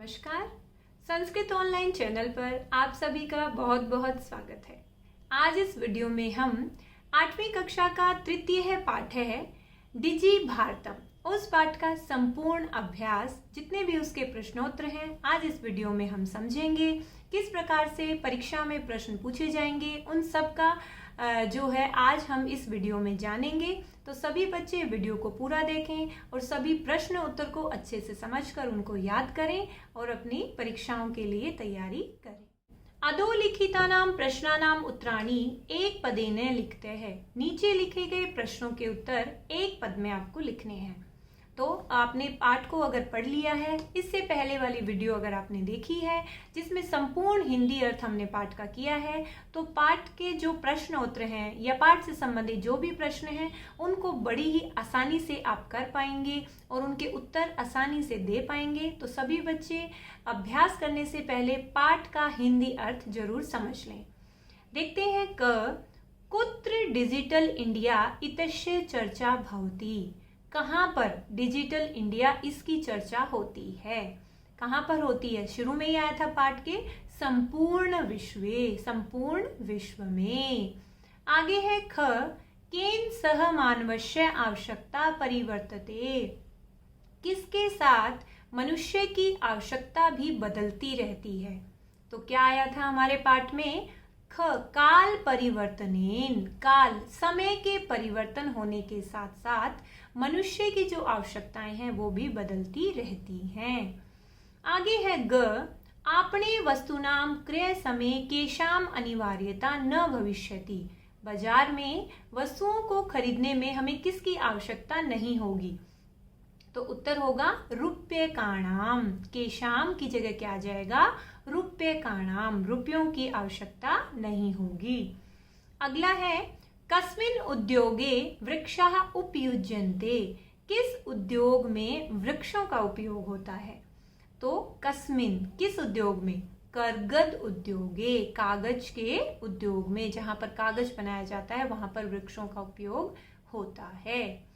नमस्कार। Sanskrit online channel पर आप सभी का बहुत बहुत स्वागत है। आज इस वीडियो में हम 8वीं कक्षा का तृतीय पाठ है डिजी भारतम, उस पाठ का संपूर्ण अभ्यास, जितने भी उसके प्रश्नोत्तर हैं, आज इस वीडियो में हम समझेंगे। किस प्रकार से परीक्षा में प्रश्न पूछे जाएंगे, उन सब का जो है आज हम इस वीडियो में जानेंगे। तो सभी बच्चे वीडियो को पूरा देखें और सभी प्रश्न उत्तर को अच्छे से समझकर उनको याद करें और अपनी परीक्षाओं के लिए तैयारी करें। अधोलिखितानां प्रश्नानां उत्तराणि एक पदेन लिखते हैं। नीचे लिखे गए प्रश्नों के उत्तर एक पद में आपको लिखने हैं। तो आपने पाठ को अगर पढ़ लिया है, इससे पहले वाली वीडियो अगर आपने देखी है जिसमें संपूर्ण हिंदी अर्थ हमने पाठ का किया है, तो पाठ के जो प्रश्न उत्तर हैं या पाठ से संबंधित जो भी प्रश्न हैं उनको बड़ी ही आसानी से आप कर पाएंगे और उनके उत्तर आसानी से दे पाएंगे। तो सभी बच्चे अभ्यास करने से पहले पाठ का हिंदी अर्थ जरूर समझ लें। देखते हैं कुत्र डिजिटल इंडिया इत्यस्य चर्चा भवति। कहाँ पर डिजिटल इंडिया इसकी चर्चा होती है, कहाँ पर होती है? शुरू में ही आया था पाठ के संपूर्ण विश्व में। आगे है केन सह मानवस्य आवश्यकता परिवर्तते। किसके साथ मनुष्य की आवश्यकता भी बदलती रहती है। तो क्या आया था हमारे पाठ में? काल परिवर्तनेन, काल समय के परिवर्तन होने के साथ साथ मनुष्य की जो आवश्यकताएं हैं वो भी बदलती रहती हैं। आगे है आपणे वस्तुनां क्रय समय केशाम अनिवार्यता न भविष्यति। बाजार में वस्तुओं को खरीदने में हमें किसकी आवश्यकता नहीं होगी? तो उत्तर होगा रूप्यकाणाम। केशाम की जगह क्या आ जाएगा? रूप्यकाणाम, रुपयों की आवश्यकता नहीं होगी। अगला है कस्मिन् उद्योगे वृक्षाः उपयुज्यन्ते। किस उद्योग में वृक्षों का उपयोग होता है? तो कस्मिन्, किस उद्योग में? करगद उद्योगे, कागज के उद्योग में, जहां पर कागज बनाया जाता है वहां पर वृक्षों का उपयोग होता है।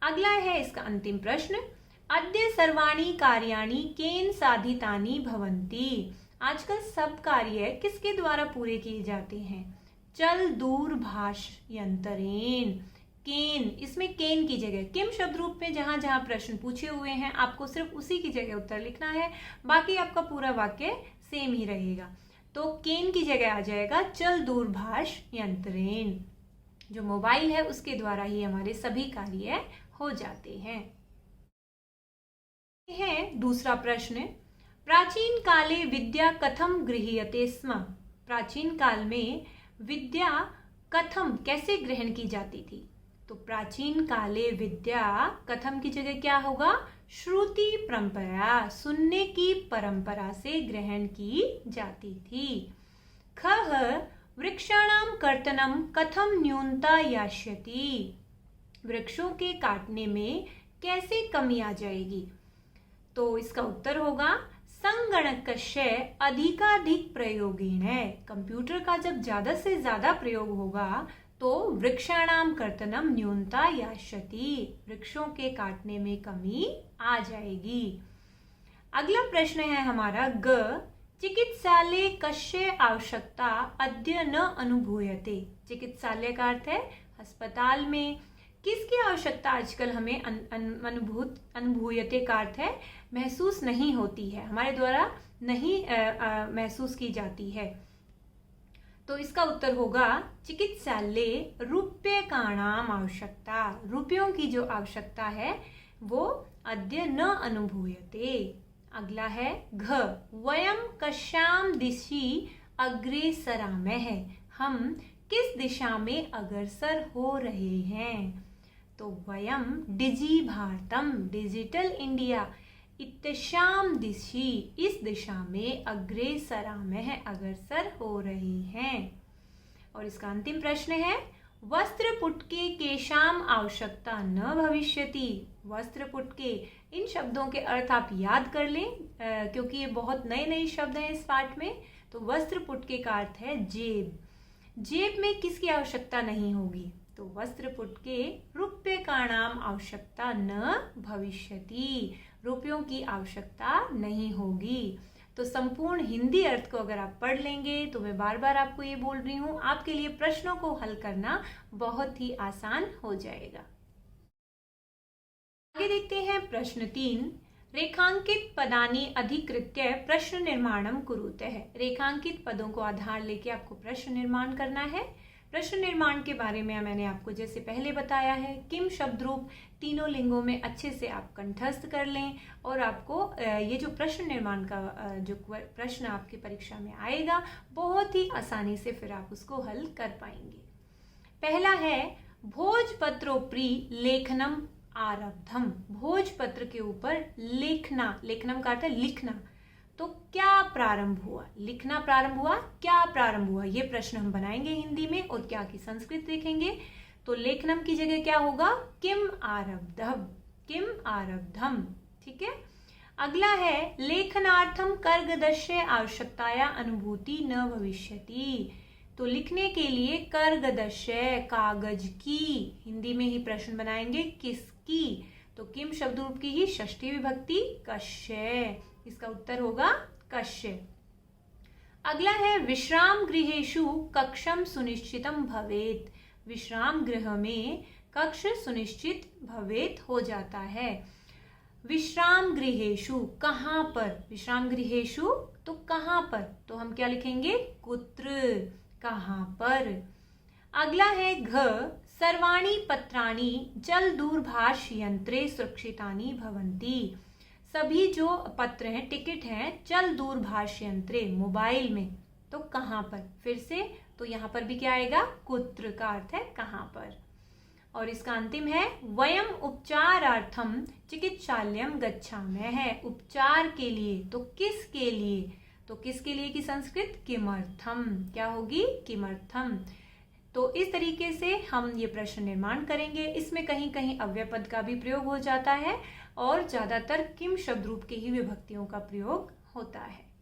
अगला है इसका अंतिम प्रश्न, अद्य सर्वाणि कार्याणि केन साधितानि भवन्ति। आजकल सब कार्य किसके द्वारा पूरे किए जाते हैं? चल दूरभाष यंत्रेण। केन, इसमें केन की जगह किम शब्द रूप में जहां जहां प्रश्न पूछे हुए हैं आपको सिर्फ उसी की जगह उत्तर लिखना है, बाकी आपका पूरा वाक्य सेम ही रहेगा। तो केन की जगह आ जाएगा चल दूरभाष यंत्रेण। जो मोबाइल है उसके द्वारा ही हमारे सभी कार्य हो जाते हैं। दूसरा प्रश्न, प्राचीन काले विद्या कथम गृह्यते स्म। प्राचीन काल में विद्या कथम, कैसे ग्रहण की जाती थी? तो प्राचीन काले विद्या, कथम की जगह क्या होगा? श्रुति परंपरा, सुनने की परंपरा से ग्रहण की जाती थी। वृक्षाणां कर्तनम कथम न्यूनता यास्यति। वृक्षों के काटने में कैसे कमी आ जाएगी? तो इसका उत्तर होगा संगणकस्य अधिकाधिक प्रयोगेण। कंप्यूटर का जब ज्यादा से ज्यादा प्रयोग होगा तो वृक्षाणां कर्तनम न्यूनता यास्यति, वृक्षों के काटने में कमी आ जाएगी। अगला प्रश्न है हमारा चिकित्सालय कस्य आवश्यकता अद्य न अनुभूयते। चिकित्सालय का अर्थ है अस्पताल में किसकी आवश्यकता आजकल हमें अनुभूयते का अर्थ है महसूस नहीं होती है, हमारे द्वारा नहीं महसूस की जाती है। तो इसका उत्तर होगा चिकित्सालय रूप्यकाणाम आवश्यकता, रुपयों की जो आवश्यकता है वो अद्य न अनुभूयते। अगला है वयम कस्यां दिशि अग्रेसरामः। हम किस दिशा में अग्रसर हो रहे हैं? तो वयम डिजी भारतम, डिजिटल इंडिया, इत्यस्यां दिशि, इस दिशा में अग्रेसरामः, अग्रसर हो रहे हैं। और इसका अंतिम प्रश्न है वस्त्रपुटके केशाम आवश्यकता न भविष्यति। वस्त्रपुटके, इन शब्दों के अर्थ आप याद कर लें क्योंकि ये बहुत नए नए शब्द हैं इस पाठ में। तो वस्त्रपुटके का अर्थ है जेब। जेब में किसकी आवश्यकता नहीं होगी? तो वस्त्रपुटके रूप्यकाणाम आवश्यकता न भविष्यति, रुपयों की आवश्यकता नहीं होगी। तो संपूर्ण हिंदी अर्थ को अगर आप पढ़ लेंगे तो मैं बार बार आपको ये बोल रही हूँ, आपके लिए प्रश्नों को हल करना बहुत ही आसान हो जाएगा। आगे देखते हैं प्रश्न 3। रेखांकित पदानि अधिकृत्य प्रश्न निर्माणम कुरुतेः। रेखांकित पदों को आधार लेके आपको प्रश्न निर्माण करना है। प्रश्न निर्माण के बारे में मैंने आपको जैसे पहले बताया है, किम शब्द रूप तीनों लिंगों में अच्छे से आप कंठस्थ कर लें और आपको ये जो प्रश्न निर्माण का जो प्रश्न आपकी परीक्षा में आएगा बहुत ही आसानी से फिर आप उसको हल कर पाएंगे। पहला है भोजपत्रोपरि लेखनम आरब्धम। भोजपत्र के ऊपर लेखना, लेखनम का अर्थ है लिखना, तो क्या प्रारंभ हुआ, लिखना प्रारंभ हुआ, क्या प्रारंभ हुआ, ये प्रश्न हम बनाएंगे हिंदी में और क्या की संस्कृत देखेंगे। तो लेखनम की जगह क्या होगा, किम आरब्धम, किम आरब्धम। ठीक है। अगला है लेखनार्थम कर्गदस्य आवश्यकताया अनुभूति न भविष्यति। तो लिखने के लिए कर्गदस्य, कागज की, हिंदी में ही प्रश्न बनाएंगे, किसकी, तो किम शब्द रूप की ही षष्ठी विभक्ति कस्य, इसका उत्तर होगा कस्य। अगला है विश्राम गृहेषु कक्षम सुनिश्चितम भवेत्। विश्राम गृह में कक्ष सुनिश्चित भवेत् हो जाता है। विश्राम गृहेषु कहाँ पर, विश्राम गृहेषु तो कहाँ पर, तो हम क्या लिखेंगे, कुत्र, कहाँ पर। अगला है घ सर्वाणि पत्राणि जल दूरभाष यंत्रे सुरक्षितानि भवन्ति। सभी जो पत्र हैं, टिकट हैं, जल दूरभाष यंत्रे, मोबाइल में, तो कहाँ पर, फिर से तो यहाँ पर भी क्या आएगा, कुत्र का अर्थ है कहाँ पर। और इसका अंतिम है वयम उपचारार्थम चिकित्सालयम गच्छामः। उपचार के लिए, तो किसके लिए, तो किसके लिए की संस्कृत किमर्थम, क्या होगी, किमर्थम। तो इस तरीके से हम ये प्रश्न निर्माण करेंगे। इसमें कहीं कहीं अव्यय पद का भी प्रयोग हो जाता है और ज्यादातर किम शब्द रूप के ही विभक्तियों का प्रयोग होता है।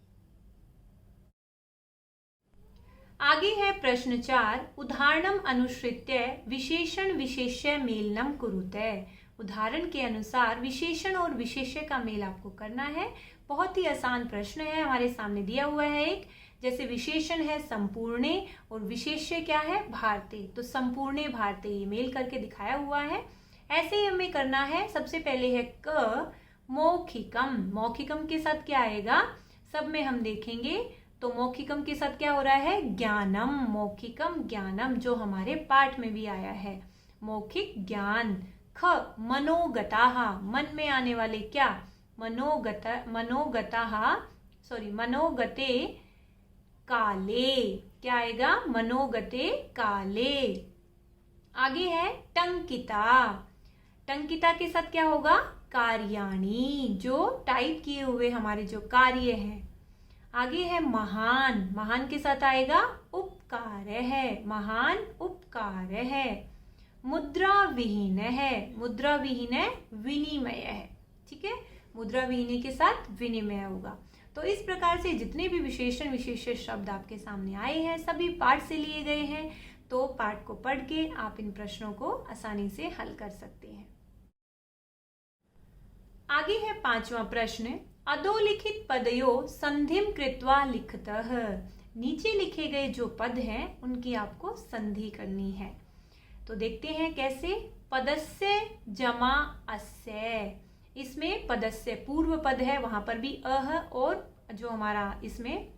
आगे है प्रश्न 4। उदाहरणम अनुसृत्य विशेषण विशेष्य मेलनम कुरुते। उदाहरण के अनुसार विशेषण और विशेष्य का मेल आपको करना है। बहुत ही आसान प्रश्न है, हमारे सामने दिया हुआ है एक, जैसे विशेषण है संपूर्णे और विशेष्य क्या है, भारते, तो संपूर्णे भारते ये मेल करके दिखाया हुआ है। ऐसे ही हमें करना है। सबसे पहले है क मौखिकम। मौखिकम के साथ क्या आएगा, सब में हम देखेंगे तो मौखिकम के साथ क्या हो रहा है, ज्ञानम, मौखिकम ज्ञानम, जो हमारे पाठ में भी आया है, मौखिक ज्ञान। ख मनोगताहा, मन में आने वाले क्या, मनोगते काले, क्या आएगा, मनोगते काले। आगे है टंकिता। टंकिता के साथ क्या होगा, कार्याणि, जो टाइप किए हुए हमारे जो कार्य हैं। आगे है महान। महान के साथ आएगा उपकार है, महान उपकार है। मुद्रा विहीन है, मुद्रा विहीन है विनिमय है। ठीक है, मुद्रा विहीन के साथ विनिमय होगा। तो इस प्रकार से जितने भी विशेषण विशेष्य शब्द आपके सामने आए हैं सभी पाठ से लिए गए हैं। तो पाठ को पढ़ के आप इन प्रश्नों को आसानी से हल कर सकते हैं। आगे है 5वां प्रश्न। अधोलिखित पदयो संधिम कृत्वा लिखतः। नीचे लिखे गए जो पद हैं उनकी आपको संधि करनी है। तो देखते हैं कैसे। पदस्य जमा अस्य, इसमें पदस्य पूर्व पद है, वहां पर भी अ है, और जो हमारा इसमें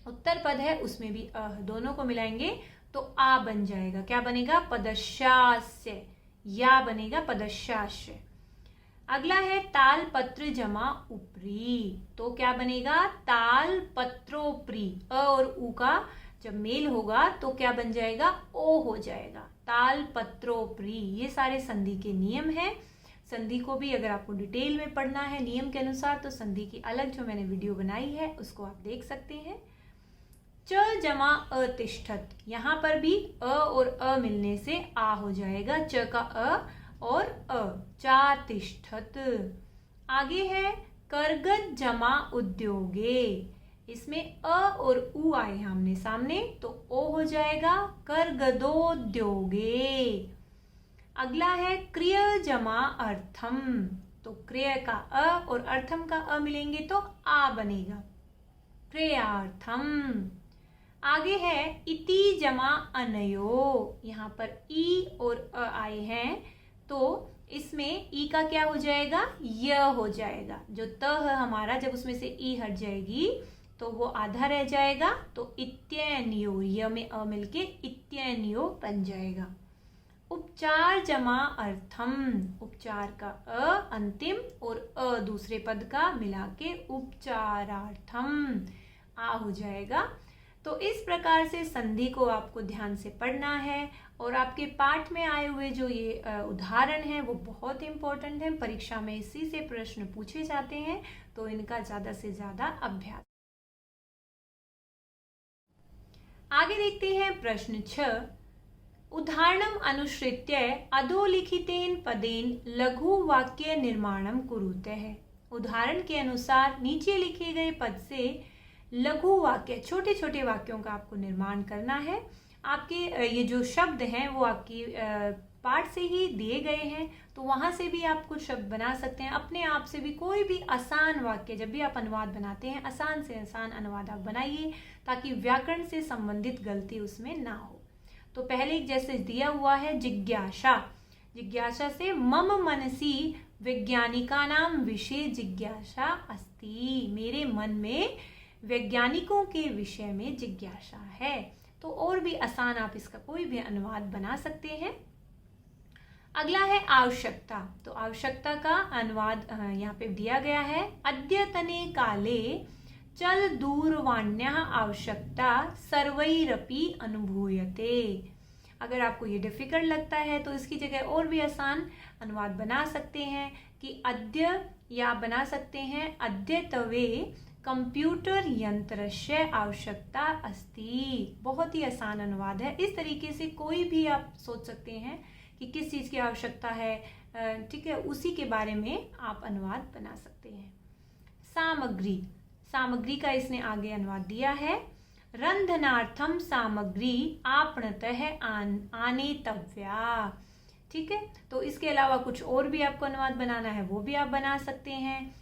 उत्तर पद है उसमें भी अ, दोनों को मिलाएंगे तो आ बन जाएगा। क्या बनेगा, पदशास्य, या बनेगा पदशास्य। अगला है ताल पत्र जमा उपरी, तो क्या बनेगा, ताल पत्रोपरी। अ और उ का जब मेल होगा तो क्या बन जाएगा, ओ हो जाएगा, ताल पत्रोपरी। ये सारे संधि के नियम हैं। संधि को भी अगर आपको डिटेल में पढ़ना है नियम के अनुसार तो संधि की अलग जो मैंने वीडियो बनाई है उसको आप देख सकते हैं। च जमा अतिष्ठत, यहाँ पर भी अ और अ मिलने से आ हो जाएगा, च का अ और अ, चातिष्ठत। आगे है करगत जमा उद्योगे, इसमें अ और उ आए आमने सामने तो ओ हो जाएगा करगदोद्योगे। अगला है क्रिय जमा अर्थम, तो क्रिय का अ और अर्थम का अ मिलेंगे तो आ बनेगा, क्रियार्थम। आगे है इति जमा अनयो, यहाँ पर ई और अ आए हैं तो इसमें ई का क्या हो जाएगा, य हो जाएगा। जो त है हमारा, जब उसमें से ई हट जाएगी तो वो आधा रह जाएगा, तो इत्यन्यो, य में अ मिलके इत्यन्यो बन जाएगा। उपचार जमा अर्थम, उपचार का अ अंतिम और अ दूसरे पद का मिला के उपचारार्थम आ हो जाएगा। तो इस प्रकार से संधि को आपको ध्यान से पढ़ना है और आपके पाठ में आए हुए जो ये उदाहरण हैं वो बहुत इंपॉर्टेंट हैं, परीक्षा में इसी से प्रश्न पूछे जाते हैं, तो इनका ज्यादा से ज्यादा अभ्यास। आगे देखते हैं प्रश्न 6। उदाहरणम अनुसृत्य अधोलिखितेन पदेन लघु वाक्य निर्माणम कुरुते है। उदाहरण के अनुसार नीचे लिखे गए पद से लघु वाक्य, छोटे छोटे वाक्यों का आपको निर्माण करना है। आपके ये जो शब्द हैं वो आपकी पाठ से ही दिए गए हैं, तो वहां से भी आप कुछ शब्द बना सकते हैं। अपने आप से भी कोई भी आसान वाक्य, जब भी आप अनुवाद बनाते हैं आसान से आसान अनुवाद आप बनाइए, ताकि व्याकरण से संबंधित गलती उसमें ना हो। तो पहले जैसे दिया हुआ है जिज्ञासा, जिज्ञासा से मम मनसी वैज्ञानिकानां विषय जिज्ञासा अस्ति, मेरे मन में वैज्ञानिकों के विषय में जिज्ञासा है। तो और भी आसान आप इसका कोई भी अनुवाद बना सकते हैं। अगला है आवश्यकता, तो आवश्यकता का अनुवाद यहाँ पे दिया गया है। अद्यतने काले चल दूरवाण्या आवश्यकता सर्वैरपि अनुभूयते। अगर आपको ये डिफिकल्ट लगता है तो इसकी जगह और भी आसान अनुवाद बना सकते हैं कि अद्य, या बना सकते हैं अद्यतवे कंप्यूटर यंत्रस्य आवश्यकता अस्ति। बहुत ही आसान अनुवाद है। इस तरीके से कोई भी आप सोच सकते हैं कि किस चीज़ की आवश्यकता है, ठीक है, उसी के बारे में आप अनुवाद बना सकते हैं। सामग्री, सामग्री का इसने आगे अनुवाद दिया है। रंधनार्थम सामग्री आपणतः आनेतव्या, ठीक है। तो इसके अलावा कुछ और भी आपको अनुवाद बनाना है वो भी आप बना सकते हैं।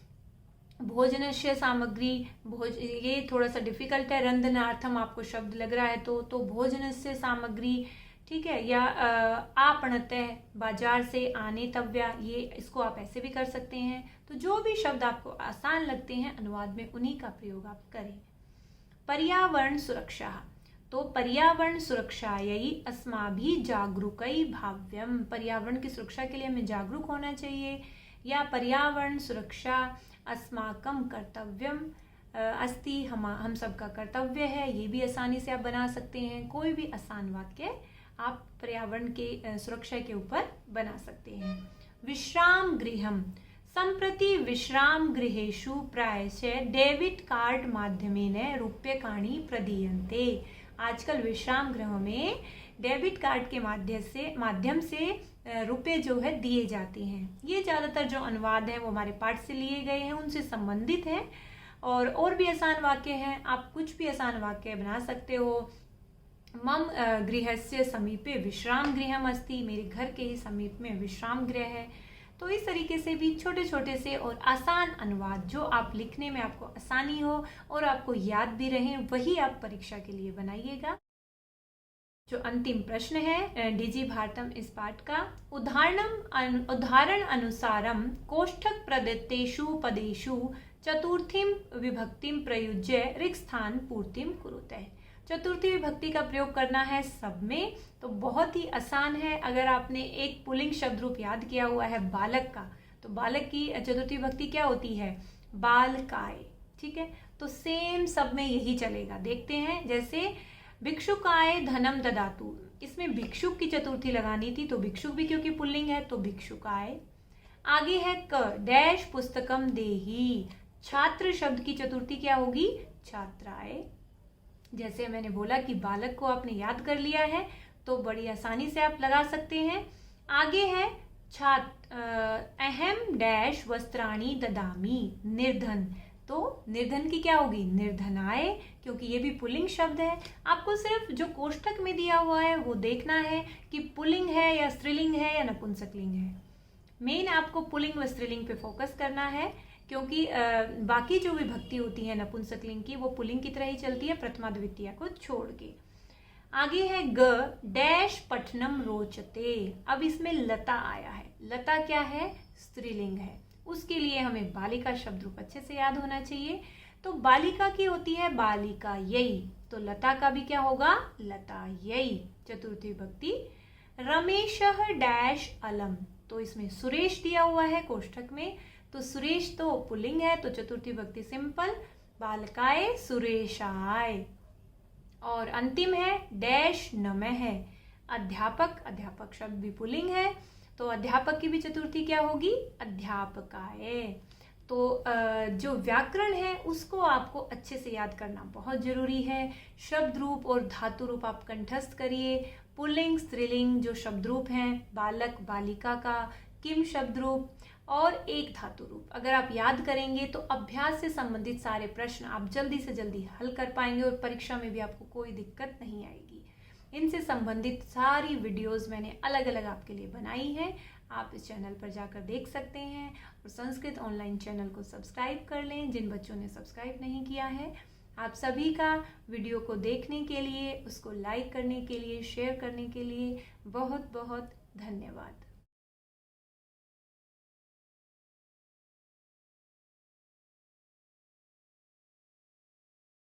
भोजनस्य सामग्री, ये थोड़ा सा डिफिकल्ट है। रंधनार्थम आपको शब्द लग रहा है तो भोजनस्य सामग्री, ठीक है, या आपणतः बाजार से आनेतव्या, ये इसको आप ऐसे भी कर सकते हैं। तो जो भी शब्द आपको आसान लगते हैं अनुवाद में उन्हीं का प्रयोग आप करें। पर्यावरण सुरक्षा, तो पर्यावरण सुरक्षायै अस्माभिः जागरूकै भाव्यम, पर्यावरण की सुरक्षा के लिए हमें जागरूक होना चाहिए। या पर्यावरण सुरक्षा अस्माकं कर्तव्यम अस्ति, हम सबका कर्तव्य है, ये भी आसानी से आप बना सकते हैं। कोई भी आसान वाक्य आप पर्यावरण के सुरक्षा के ऊपर बना सकते हैं। विश्राम गृहम, संप्रति विश्राम गृहेषु प्रायशः डेबिट कार्ड माध्यमेन रूप्यकाणि प्रदीयन्ते। आजकल विश्राम गृहों में डेबिट कार्ड के माध्यम से रुपए जो है दिए जाते हैं। ये ज़्यादातर जो अनुवाद है वो हमारे पाठ से लिए गए हैं, उनसे संबंधित हैं। और भी आसान वाक्य हैं, आप कुछ भी आसान वाक्य बना सकते हो। मम गृहस्य समीपे विश्राम गृहम अस्ति, मेरे घर के ही समीप में विश्राम गृह है। तो इस तरीके से भी छोटे छोटे से और आसान अनुवाद जो आप लिखने में आपको आसानी हो और आपको याद भी रहे, वही आप परीक्षा के लिए बनाइएगा। जो अंतिम प्रश्न है डीजी भारतम इस पाठ का, उदाहरण अनुसारम कोष्ठक प्रदत्तेषु पदेषु चतुर्थीम विभक्तिम प्रयुज्य रिक्त स्थान पूर्तिम कुरुते। चतुर्थी विभक्ति का प्रयोग करना है सब में, तो बहुत ही आसान है। अगर आपने एक पुल्लिंग शब्द रूप याद किया हुआ है बालक का, तो बालक की चतुर्थी विभक्ति क्या होती है, बालकाय, ठीक है। तो सेम सब में यही चलेगा। देखते हैं, जैसे भिक्षुकाय धनम ददातु, इसमें भिक्षुक की चतुर्थी लगानी थी, तो भिक्षुक भी क्योंकि पुल्लिंग है तो भिक्षुकाय। आगे है क डैश पुस्तकम देही, छात्र शब्द की चतुर्थी क्या होगी, छात्राय। जैसे मैंने बोला कि बालक को आपने याद कर लिया है तो बड़ी आसानी से आप लगा सकते हैं। आगे है अहम डैश वस्त्राणी ददामी निर्धन, तो निर्धन की क्या होगी, निर्धनाय, क्योंकि ये भी पुल्लिंग शब्द है। आपको सिर्फ जो कोष्ठक में दिया हुआ है वो देखना है कि पुल्लिंग है या स्त्रीलिंग है या नपुंसकलिंग है। मेन आपको पुल्लिंग व स्त्रीलिंग पे फोकस करना है, क्योंकि बाकी जो विभक्ति होती है नपुंसकलिंग की वो पुल्लिंग की तरह ही चलती है, प्रथमा द्वितीया को छोड़ के। आगे है ग डैश पठनम रोचते। अब इसमें लता आया है। लता क्या है? स्त्रीलिंग है। उसके लिए हमें बालिका शब्द रूप अच्छे से याद होना चाहिए। तो बालिका की होती है बालिका यही, तो लता का भी क्या होगा? लता यही। चतुर्थी विभक्ति रमेशः डैश अलम। तो इसमें सुरेश दिया हुआ है कोष्ठक में, तो सुरेश तो पुल्लिंग है, तो चतुर्थी विभक्ति सिंपल बालकाय सुरेशाय। और अंतिम है डैश नमः है। अध्यापक, अध्यापक शब्द भी पुल्लिंग है, तो अध्यापक की भी चतुर्थी क्या होगी? अध्यापकाय। तो जो व्याकरण है उसको आपको अच्छे से याद करना बहुत जरूरी है। शब्द रूप और धातु रूप आप कंठस्थ करिए। पुल्लिंग स्त्रीलिंग जो शब्द रूप हैं, बालक बालिका का, किम शब्द रूप और एक धातु रूप, अगर आप याद करेंगे तो अभ्यास से संबंधित सारे प्रश्न आप जल्दी से जल्दी हल कर पाएंगे और परीक्षा में भी आपको कोई दिक्कत नहीं आएगी। इनसे संबंधित सारी वीडियोस मैंने अलग अलग आपके लिए बनाई हैं, आप इस चैनल पर जाकर देख सकते हैं। और संस्कृत ऑनलाइन चैनल को सब्सक्राइब कर लें जिन बच्चों ने सब्सक्राइब नहीं किया है। आप सभी का वीडियो को देखने के लिए, उसको लाइक करने के लिए, शेयर करने के लिए बहुत बहुत धन्यवाद।